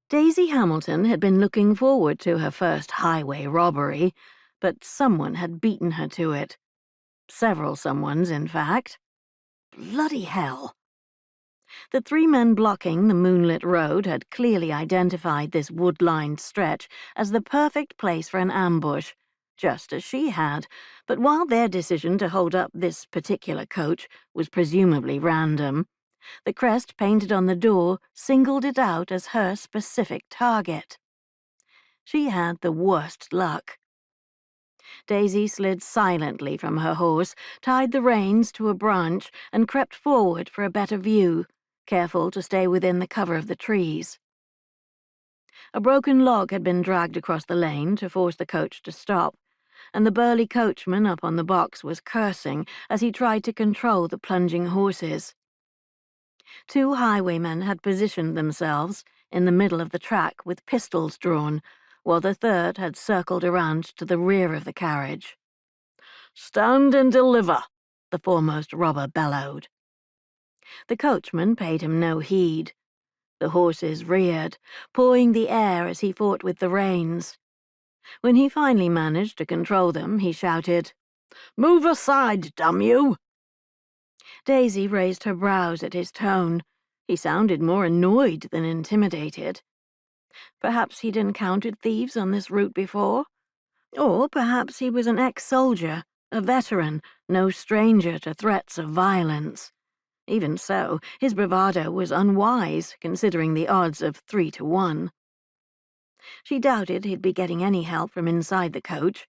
Daisy Hamilton had been looking forward to her first highway robbery, but someone had beaten her to it. Several someones, in fact. Bloody hell! The three men blocking the moonlit road had clearly identified this wood-lined stretch as the perfect place for an ambush, just as she had, but while their decision to hold up this particular coach was presumably random, the crest painted on the door singled it out as her specific target. She had the worst luck. Daisy slid silently from her horse, tied the reins to a branch, and crept forward for a better view, careful to stay within the cover of the trees. A broken log had been dragged across the lane to force the coach to stop, and the burly coachman up on the box was cursing as he tried to control the plunging horses. Two highwaymen had positioned themselves in the middle of the track with pistols drawn, while the third had circled around to the rear of the carriage. "Stand and deliver," the foremost robber bellowed. The coachman paid him no heed. The horses reared, pawing the air as he fought with the reins. When he finally managed to control them, he shouted, "Move aside, damn you!" Daisy raised her brows at his tone. He sounded more annoyed than intimidated. Perhaps he'd encountered thieves on this route before. Or perhaps he was an ex-soldier, a veteran, no stranger to threats of violence. Even so, his bravado was unwise, considering the odds of 3 to 1. She doubted he'd be getting any help from inside the coach.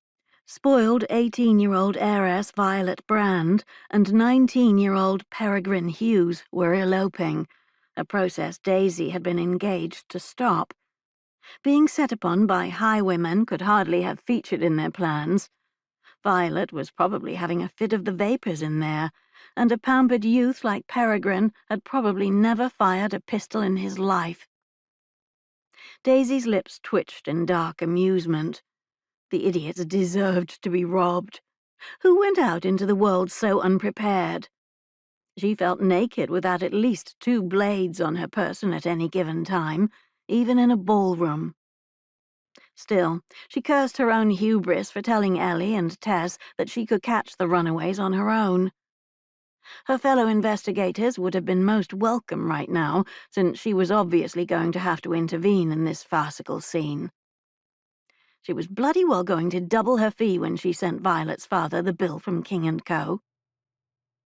Spoiled 18-year-old heiress Violetta Brand and 19-year-old Peregrine Hughes were eloping, a process Daisy had been engaged to stop. Being set upon by highwaymen could hardly have featured in their plans. Violet was probably having a fit of the vapors in there, and a pampered youth like Peregrine had probably never fired a pistol in his life. Daisy's lips twitched in dark amusement. The idiots deserved to be robbed. Who went out into the world so unprepared? She felt naked without at least 2 blades on her person at any given time, even in a ballroom. Still, she cursed her own hubris for telling Ellie and Tess that she could catch the runaways on her own. Her fellow investigators would have been most welcome right now, since she was obviously going to have to intervene in this farcical scene. She was bloody well going to double her fee when she sent Violet's father the bill from King & Co.